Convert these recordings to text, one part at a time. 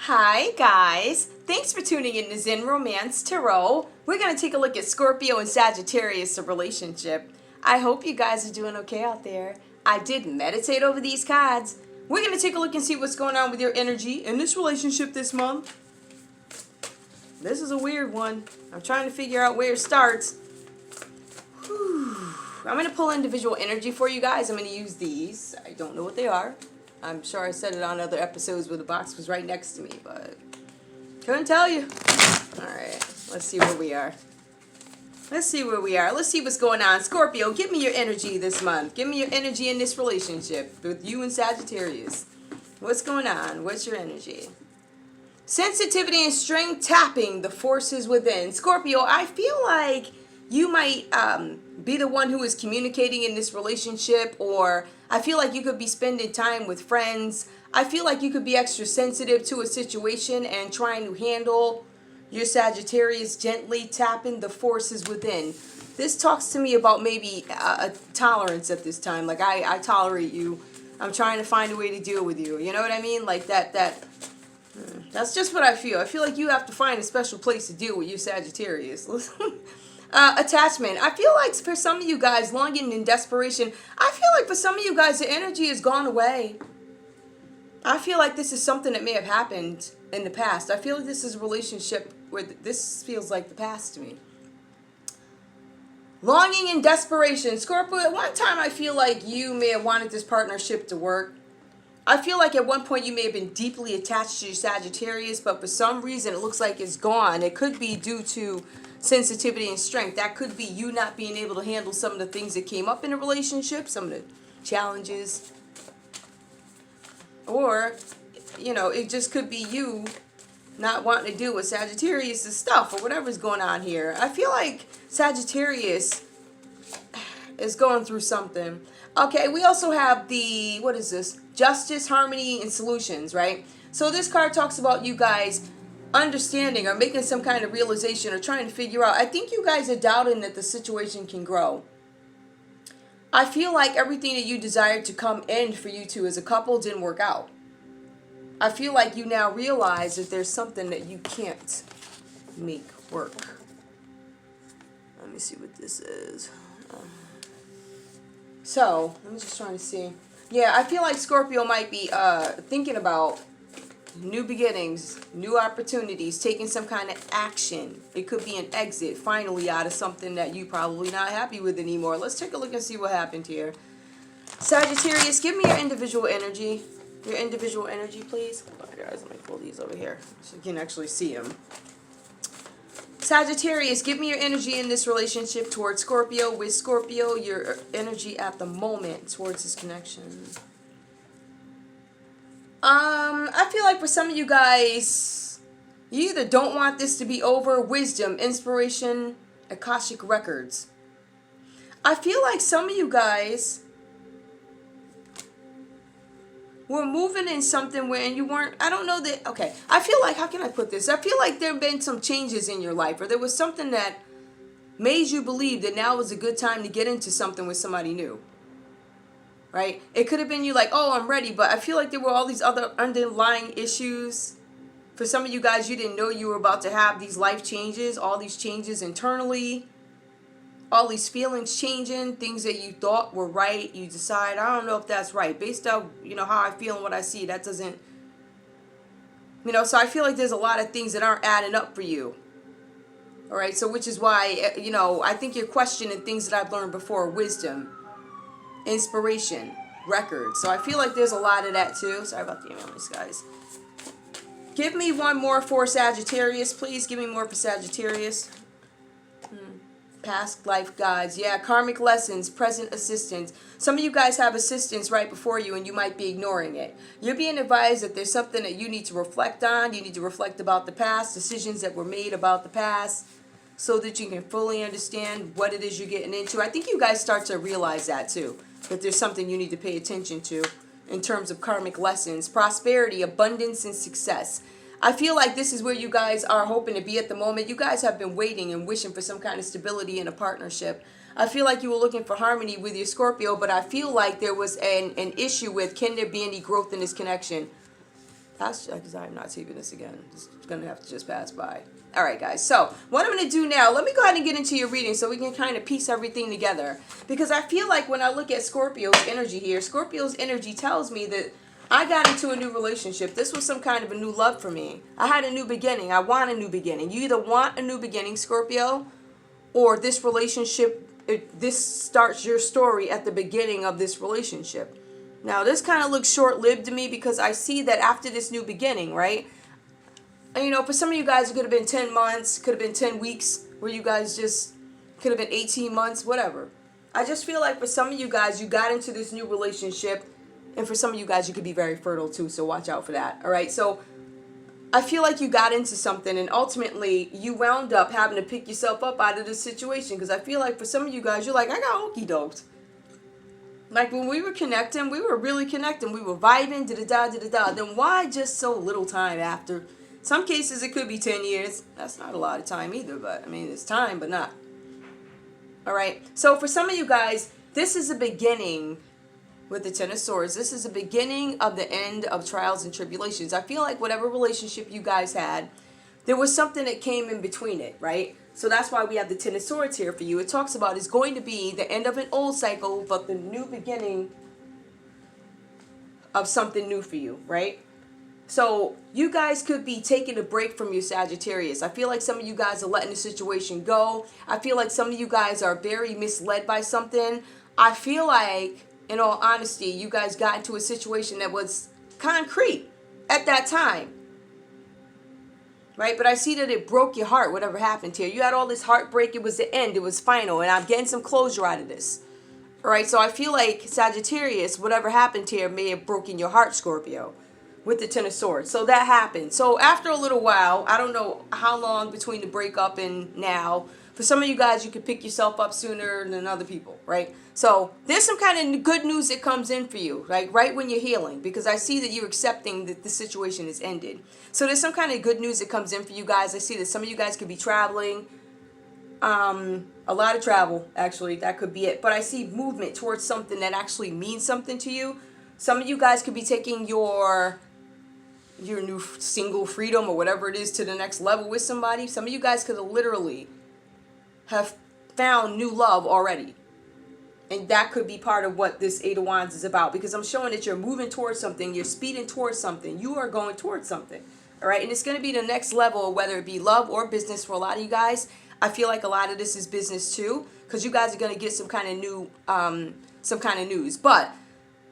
Hi guys, thanks for tuning in to Zen Romance Tarot. We're going to take a look at Scorpio and Sagittarius, the relationship. I hope you guys are doing okay out there. I did meditate over these cards. We're going to take a look and see what's going on with your energy in this relationship this month. This is a weird one. I'm trying to figure out where it starts. I'm going to pull individual energy for you guys. I'm going to use these. I don't know what they are. I'm sure I said it on other episodes where the box was right next to me, but couldn't tell you. Alright, let's see where we are. Let's see what's going on. Scorpio, give me your energy this month. Give me your energy in this relationship with you and Sagittarius. What's going on? What's your energy? Sensitivity and strength, tapping the forces within. Scorpio, I feel like you might be the one who is communicating in this relationship, or I feel like you could be spending time with friends. I feel like you could be extra sensitive to a situation and trying to handle your Sagittarius gently, tapping the forces within. This talks to me about maybe a tolerance at this time. Like, I tolerate you. I'm trying to find a way to deal with you. You know what I mean? Like that's just what I feel. I feel like you have to find a special place to deal with your Sagittarius. Attachment. I feel like for some of you guys, longing and desperation, I feel like for some of you guys, the energy has gone away. I feel like this is something that may have happened in the past. I feel like this is a relationship where this feels like the past to me. Longing and desperation. Scorpio, at one time I feel like you may have wanted this partnership to work. I feel like at one point you may have been deeply attached to your Sagittarius, but for some reason it looks like it's gone. It could be due to sensitivity and strength. That could be you not being able to handle some of the things that came up in a relationship, some of the challenges. Or, you know, it just could be you not wanting to deal with Sagittarius' stuff or whatever's going on here. I feel like Sagittarius is going through something. Okay, we also have the, what is this? Justice, harmony, and solutions, right? So this card talks about you guys understanding or making some kind of realization or trying to figure out. I think you guys are doubting that the situation can grow. I feel like everything that you desired to come in for you two as a couple didn't work out. I feel like you now realize that there's something that you can't make work. Let me see what this is. So, I'm just trying to see. Yeah, I feel like Scorpio might be thinking about new beginnings, new opportunities, taking some kind of action. It could be an exit, finally, out of something that you're probably not happy with anymore. Let's take a look and see what happened here. Sagittarius, give me your individual energy. Your individual energy, please. Oh, guys, let me pull these over here so you can actually see them. Sagittarius, give me your energy in this relationship towards Scorpio. With Scorpio, your energy at the moment towards this connection. I feel like for some of you guys, you either don't want this to be over, wisdom, inspiration, Akashic records. I feel like some of you guys were moving in something where you weren't, I don't know that, okay. I feel like, how can I put this? I feel like there have been some changes in your life, or there was something that made you believe that now was a good time to get into something with somebody new. Right? It could have been you like, oh, I'm ready, but I feel like there were all these other underlying issues. For some of you guys, you didn't know you were about to have these life changes, all these changes internally, all these feelings changing, things that you thought were right. You decide, I don't know if that's right. Based on, you know, how I feel and what I see, that doesn't, you know, so I feel like there's a lot of things that aren't adding up for you. All right, so which is why, you know, I think you're questioning things that I've learned before, wisdom, inspiration, records. So I feel like there's a lot of that too. Sorry about the emails, guys. Give me one more for Sagittarius, please. Give me more for Sagittarius. Past life guides. Yeah, karmic lessons, present assistance. Some of you guys have assistance right before you and you might be ignoring it. You're being advised that there's something that you need to reflect on. You need to reflect about the past, decisions that were made about the past, so that you can fully understand what it is you're getting into. I think you guys start to realize that too, that there's something you need to pay attention to in terms of karmic lessons, prosperity, abundance, and success. I feel like this is where you guys are hoping to be at the moment. You guys have been waiting and wishing for some kind of stability in a partnership. I feel like you were looking for harmony with your Scorpio, but I feel like there was an issue with, can there be any growth in this connection? because I'm not saving this again. It's going to have to just pass by. All right, guys. So what I'm going to do now, let me go ahead and get into your reading so we can kind of piece everything together. Because I feel like when I look at Scorpio's energy here, Scorpio's energy tells me that I got into a new relationship. This was some kind of a new love for me. I had a new beginning. I want a new beginning. You either want a new beginning, Scorpio, or this relationship, this starts your story at the beginning of this relationship. Now, this kind of looks short-lived to me because I see that after this new beginning, right? And, you know, for some of you guys, it could have been 10 months, could have been 10 weeks, where you guys just, could have been 18 months, whatever. I just feel like for some of you guys, you got into this new relationship, and for some of you guys, you could be very fertile too, so watch out for that, all right? So I feel like you got into something, and ultimately, you wound up having to pick yourself up out of this situation, because I feel like for some of you guys, you're like, I got okey-doked. Like, when we were connecting, we were really connecting. We were vibing, da-da-da, da-da-da. Then why just so little time after? Some cases, it could be 10 years. That's not a lot of time either, but, I mean, it's time, but not. All right? So, for some of you guys, this is a beginning with the Ten of Swords. This is a beginning of the end of trials and tribulations. I feel like whatever relationship you guys had, there was something that came in between it, right? So that's why we have the Ten of Swords here for you. It talks about it's going to be the end of an old cycle, but the new beginning of something new for you, right? So you guys could be taking a break from your Sagittarius. I feel like some of you guys are letting the situation go. I feel like some of you guys are very misled by something. I feel like, in all honesty, you guys got into a situation that was concrete at that time. Right? But I see that it broke your heart, whatever happened here. You had all this heartbreak. It was the end. It was final. And I'm getting some closure out of this. All right? So I feel like Sagittarius, whatever happened here, may have broken your heart, Scorpio, with the Ten of Swords. So that happened. So after a little while, I don't know how long between the breakup and now. For some of you guys, you could pick yourself up sooner than other people, right? So there's some kind of good news that comes in for you, like right when you're healing, because I see that you're accepting that the situation is ended. So there's some kind of good news that comes in for you guys. I see that some of you guys could be traveling, a lot of travel, actually, that could be it. But I see movement towards something that actually means something to you. Some of you guys could be taking your new single freedom or whatever it is to the next level with somebody. Some of you guys could literally have found new love already. And that could be part of what this Eight of Wands is about. Because I'm showing that you're moving towards something. You're speeding towards something. You are going towards something. All right? And it's going to be the next level, whether it be love or business for a lot of you guys. I feel like a lot of this is business too. Because you guys are going to get some kind of new, some kind of news. But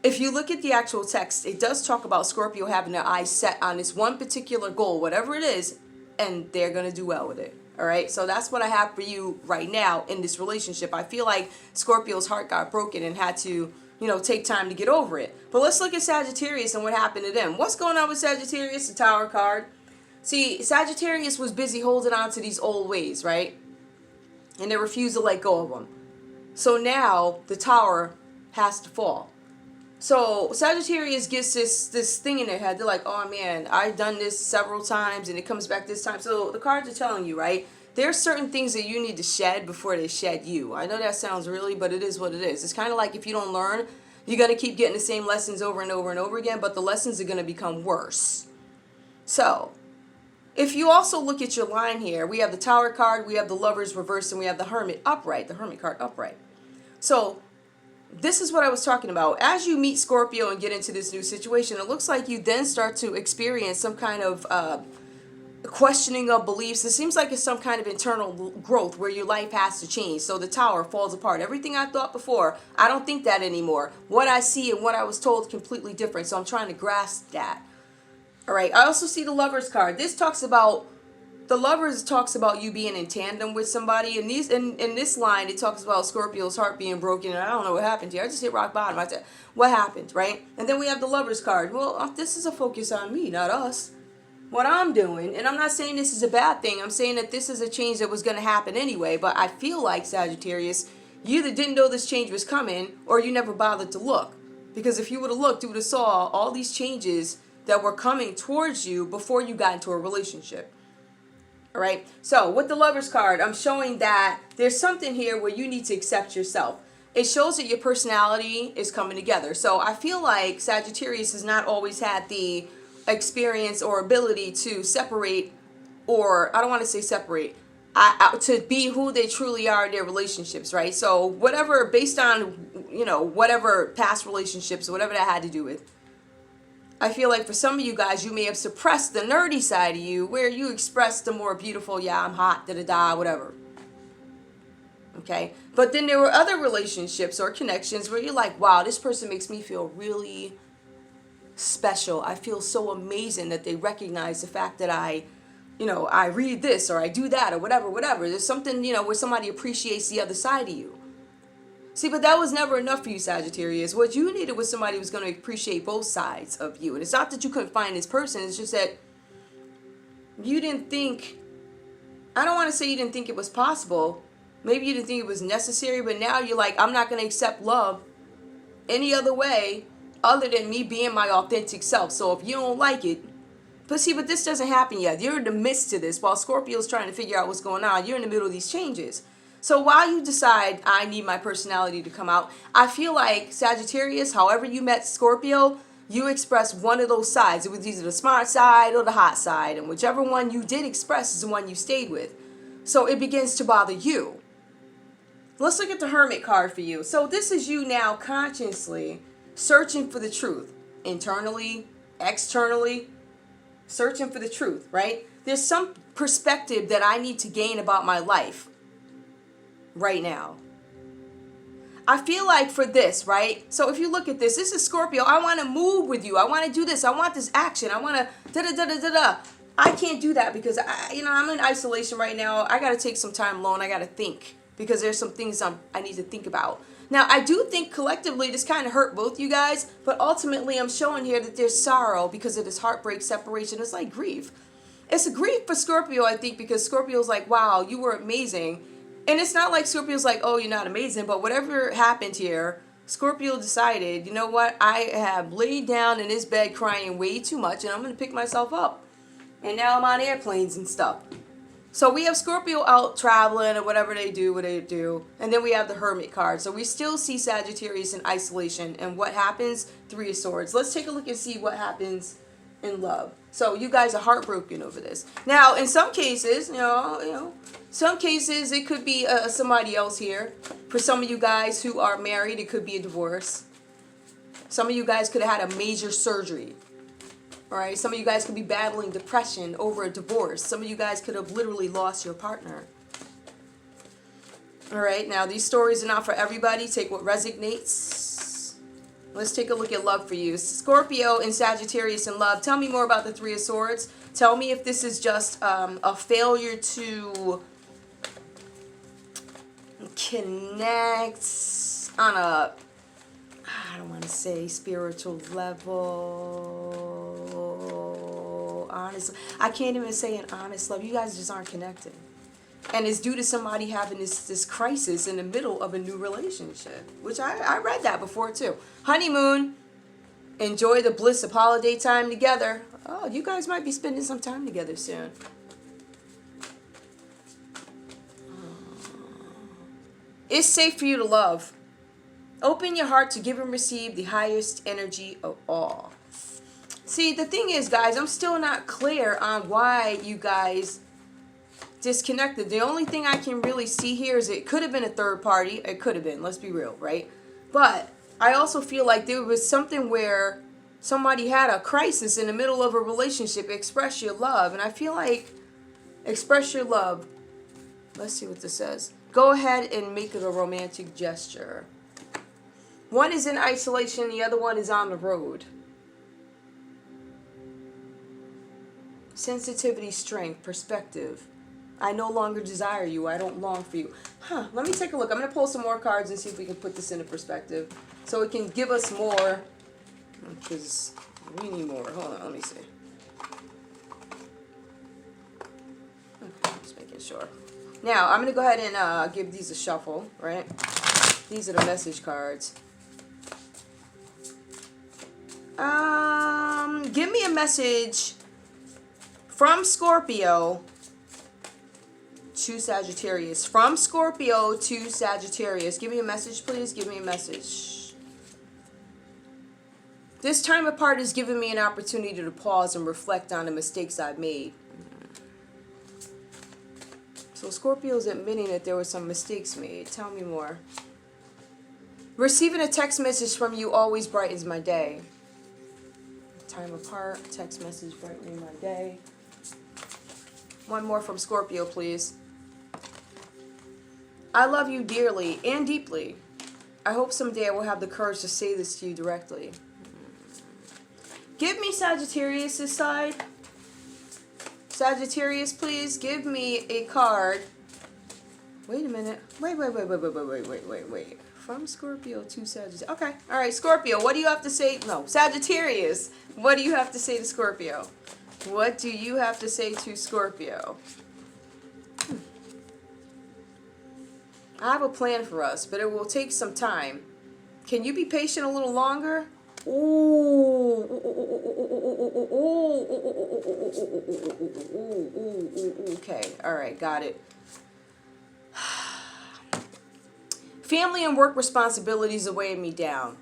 if you look at the actual text, it does talk about Scorpio having their eyes set on this one particular goal, whatever it is, and they're going to do well with it. All right, so that's what I have for you right now in this relationship. I feel like Scorpio's heart got broken and had to, you know, take time to get over it. But let's look at Sagittarius and what happened to them. What's going on with Sagittarius? The Tower card. See, Sagittarius was busy holding on to these old ways, right? And they refused to let go of them. So now the Tower has to fall. So Sagittarius gets this thing in their head. They're like, oh man, I've done this several times and it comes back this time. So the cards are telling you, right? There's certain things that you need to shed before they shed you. I know that sounds really, but it is what it is. It's kind of like if you don't learn, you're going to keep getting the same lessons over and over and over again, but the lessons are going to become worse. So if you also look at your line here, we have the Tower card, we have the Lovers reversed, and we have the Hermit upright, the Hermit card upright. So this is what I was talking about. As you meet Scorpio and get into this new situation, it looks like you then start to experience some kind of questioning of beliefs. It seems like it's some kind of internal growth where your life has to change. So the Tower falls apart. Everything I thought before, I don't think that anymore. What I see and what I was told completely different. So I'm trying to grasp that. All right. I also see the Lovers card. This talks about, the Lovers talks about you being in tandem with somebody. And in this line, it talks about Scorpio's heart being broken. And I don't know what happened here. I just hit rock bottom. I said, what happened, right? And then we have the Lovers card. Well, this is a focus on me, not us. What I'm doing, and I'm not saying this is a bad thing. I'm saying that this is a change that was going to happen anyway. But I feel like, Sagittarius, you either didn't know this change was coming or you never bothered to look. Because if you would have looked, you would have saw all these changes that were coming towards you before you got into a relationship. All right. So with the Lovers card, I'm showing that there's something here where you need to accept yourself. It shows that your personality is coming together. So I feel like Sagittarius has not always had the experience or ability to separate, or I don't want to say separate, to be who they truly are in their relationships, right? So whatever, based on, you know, whatever past relationships, whatever that had to do with, I feel like for some of you guys, you may have suppressed the nerdy side of you, where you express the more beautiful, yeah, I'm hot, da-da-da, whatever. Okay? But then there were other relationships or connections where you're like, wow, this person makes me feel really special. I feel so amazing that they recognize the fact that I read this or I do that or whatever. There's something, where somebody appreciates the other side of you. See, but that was never enough for you, Sagittarius. What you needed was somebody who was going to appreciate both sides of you. And it's not that you couldn't find this person. It's just that you didn't think, I don't want to say you didn't think it was possible. Maybe you didn't think it was necessary, but now you're like, I'm not going to accept love any other way other than me being my authentic self. So if you don't like it, but this doesn't happen yet. You're in the midst of this. While Scorpio's trying to figure out what's going on, you're in the middle of these changes. So while you decide, I need my personality to come out, I feel like Sagittarius, however you met Scorpio, you expressed one of those sides. It was either the smart side or the hot side. And whichever one you did express is the one you stayed with. So it begins to bother you. Let's look at the Hermit card for you. So this is you now consciously searching for the truth. Internally, externally, searching for the truth, right? There's some perspective that I need to gain about my life right now. I feel like for this, right? So if you look at this is Scorpio. I want to move with you. I want to do this. I want this action. I want to da-da-da-da-da-da. I can't do that because, I'm in isolation right now. I got to take some time alone. I got to think because there's some things I need to think about. Now, I do think collectively this kind of hurt both you guys, but ultimately I'm showing here that there's sorrow because of this heartbreak, separation. It's like grief. It's a grief for Scorpio, I think, because Scorpio's like, wow, you were amazing. And it's not like Scorpio's like, oh, you're not amazing, but whatever happened here, Scorpio decided, you know what, I have laid down in this bed crying way too much, and I'm going to pick myself up. And now I'm on airplanes and stuff. So we have Scorpio out traveling or whatever they do. And then we have the Hermit card. So we still see Sagittarius in isolation. And what happens? 3 of Swords. Let's take a look and see what happens in love. So you guys are heartbroken over this. Now, in some cases, some cases it could be somebody else here. For some of you guys who are married, it could be a divorce. Some of you guys could have had a major surgery. All right, some of you guys could be battling depression over a divorce. Some of you guys could have literally lost your partner. All right, now these stories are not for everybody. Take what resonates. Let's take a look at love for you. Scorpio and Sagittarius in love. Tell me more about the 3 of Swords. Tell me if this is just a failure to connect on a, I don't want to say spiritual level. Honest, I can't even say an honest love. You guys just aren't connected. And it's due to somebody having this crisis in the middle of a new relationship. Which I read that before too. Honeymoon. Enjoy the bliss of holiday time together. Oh, you guys might be spending some time together soon. It's safe for you to love. Open your heart to give and receive the highest energy of all. See, the thing is, guys, I'm still not clear on why you guys disconnected. The only thing I can really see here is it could have been a third party. It could have been. Let's be real, right? But I also feel like there was something where somebody had a crisis in the middle of a relationship. Express your love. And I feel like express your love. Let's see what this says. Go ahead and make it a romantic gesture. One is in isolation. The other one is on the road. Sensitivity, strength, perspective. I no longer desire you. I don't long for you. Let me take a look. I'm going to pull some more cards and see if we can put this into perspective. So it can give us more. Because we need more. Hold on. Let me see. Okay, just making sure. Now, I'm going to go ahead and give these a shuffle, right? These are the message cards. Give me a message from Scorpio to Sagittarius. From Scorpio to Sagittarius. Give me a message, please. Give me a message. This time apart has given me an opportunity to pause and reflect on the mistakes I've made. So Scorpio's admitting that there were some mistakes made. Tell me more. Receiving a text message from you always brightens my day. Time apart, text message brightening my day. One more from Scorpio, please. I love you dearly and deeply. I hope someday I will have the courage to say this to you directly. Give me Sagittarius' side. Sagittarius, please give me a card. Wait a minute. Wait. From Scorpio to Sagittarius. Okay. All right, Scorpio, what do you have to say? No, Sagittarius. What do you have to say to Scorpio? What do you have to say to Scorpio? I have a plan for us, but it will take some time. Can you be patient a little longer? Okay, all right, got it. Family and work responsibilities are weighing me down,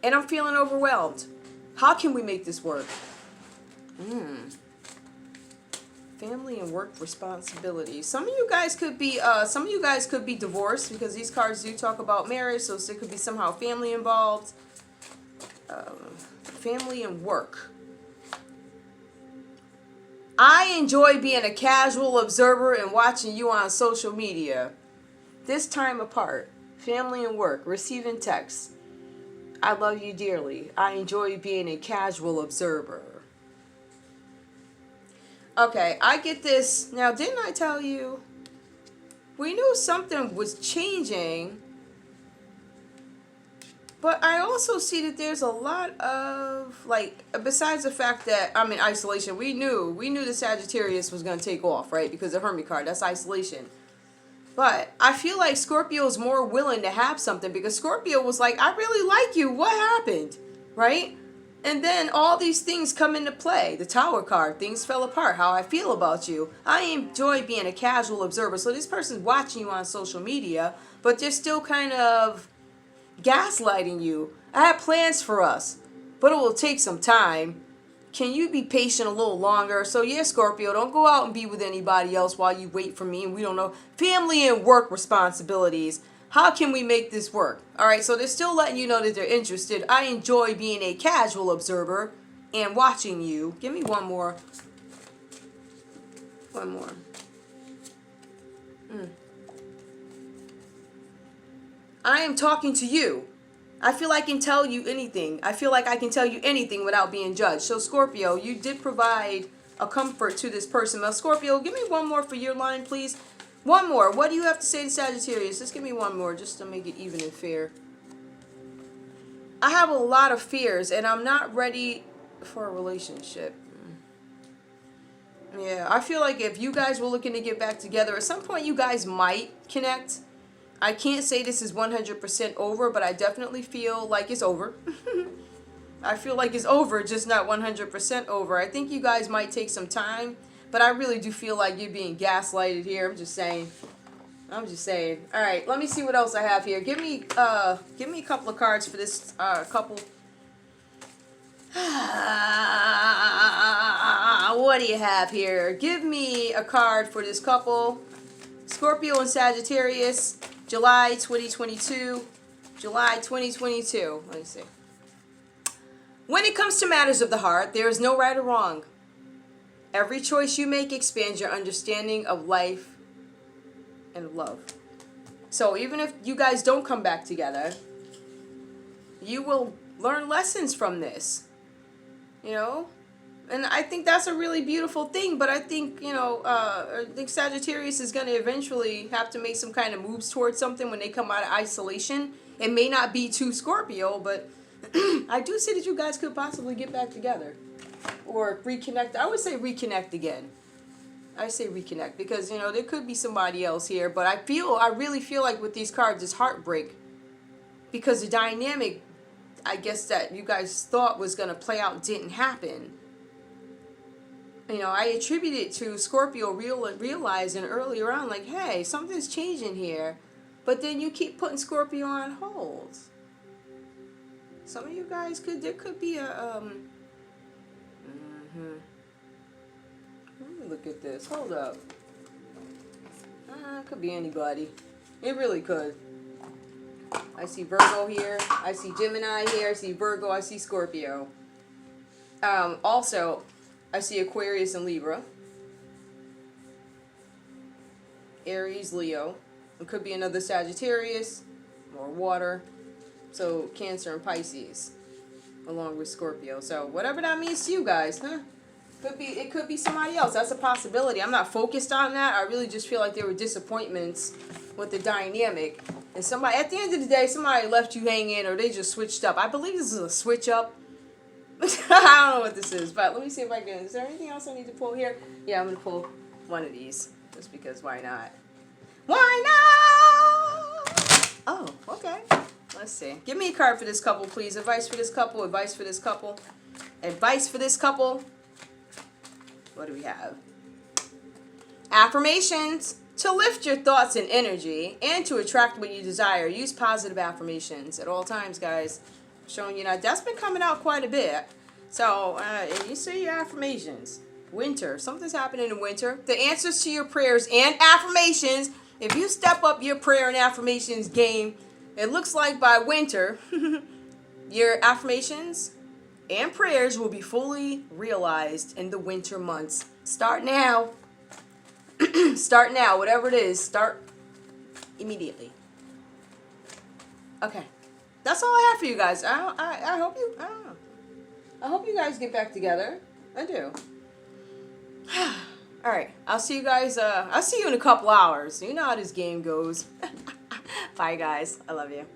and I'm feeling overwhelmed. How can we make this work? Family and work responsibilities. Some of you guys could be divorced, because these cards do talk about marriage, so there could be somehow family involved. Family and work. I enjoy being a casual observer and watching you on social media. This time apart. Family and work. Receiving texts. I love you dearly. I enjoy being a casual observer. Okay, I get this. Now, didn't I tell you? We knew something was changing. But I also see that there's a lot of, like, besides the fact that I'm in isolation, we knew the Sagittarius was going to take off, right? Because the Hermit card, that's isolation. But I feel like Scorpio is more willing to have something, because Scorpio was like, I really like you. What happened? Right? And then all these things come into play. The Tower card, things fell apart. How I feel about you. I enjoy being a casual observer. So this person's watching you on social media, but they're still kind of gaslighting you. I have plans for us, but it will take some time. Can you be patient a little longer? So yeah, Scorpio, don't go out and be with anybody else while you wait for me and we don't know. Family and work responsibilities. How can we make this work? All right, so they're still letting you know that they're interested. I enjoy being a casual observer and watching you. Give me one more. One more. I am talking to you. I feel I can tell you anything. I feel like I can tell you anything without being judged. So Scorpio, you did provide a comfort to this person. Now Scorpio, give me one more for your line, please. One more. What do you have to say to Sagittarius? Just give me one more just to make it even and fair. I have a lot of fears and I'm not ready for a relationship. Yeah, I feel like if you guys were looking to get back together, at some point you guys might connect. I can't say this is 100% over, but I definitely feel like it's over. I feel like it's over, just not 100% over. I think you guys might take some time, but I really do feel like you're being gaslighted here. I'm just saying. All right, let me see what else I have here. Give me a couple of cards for this couple. What do you have here? Give me a card for this couple. Scorpio and Sagittarius, July 2022. July 2022. Let me see. When it comes to matters of the heart, there is no right or wrong. Every choice you make expands your understanding of life and love. So even if you guys don't come back together, you will learn lessons from this. You know? And I think that's a really beautiful thing, but I think, I think Sagittarius is going to eventually have to make some kind of moves towards something when they come out of isolation. It may not be to Scorpio, but I do see that you guys could possibly get back together or reconnect. I would say reconnect again. I say reconnect because, there could be somebody else here, but I really feel like with these cards, it's heartbreak because the dynamic, I guess, that you guys thought was going to play out didn't happen. I attribute it to Scorpio realizing earlier on, like, hey, something's changing here. But then you keep putting Scorpio on hold. Some of you guys there could be a, Let me look at this. Hold up. It could be anybody. It really could. I see Virgo here. I see Gemini here. I see Virgo. I see Scorpio. Also, I see Aquarius and Libra. Aries, Leo. It could be another Sagittarius. More water. So, Cancer and Pisces. Along with Scorpio. So, whatever that means to you guys, huh? It could be somebody else. That's a possibility. I'm not focused on that. I really just feel like there were disappointments with the dynamic. And somebody, at the end of the day, somebody left you hanging or they just switched up. I believe this is a switch up. I don't know what this is, but let me see if I can. Is there anything else I need to pull here? Yeah, I'm going to pull one of these. Just because, why not? Why not? Oh, okay. Let's see. Give me a card for this couple, please. Advice for this couple. Advice for this couple. Advice for this couple. What do we have? Affirmations. To lift your thoughts and energy and to attract what you desire, use positive affirmations at all times, guys. I'm showing you now. That's been coming out quite a bit. So, you say your affirmations. Winter. Something's happening in winter. The answers to your prayers and affirmations. If you step up your prayer and affirmations game, it looks like by winter, your affirmations and prayers will be fully realized in the winter months. Start now. Start now. Whatever it is, start immediately. Okay. That's all I have for you guys. I hope you, I don't know. I hope you guys get back together. I do. All right. I'll see you guys. I'll see you in a couple hours. You know how this game goes. Bye, guys. I love you.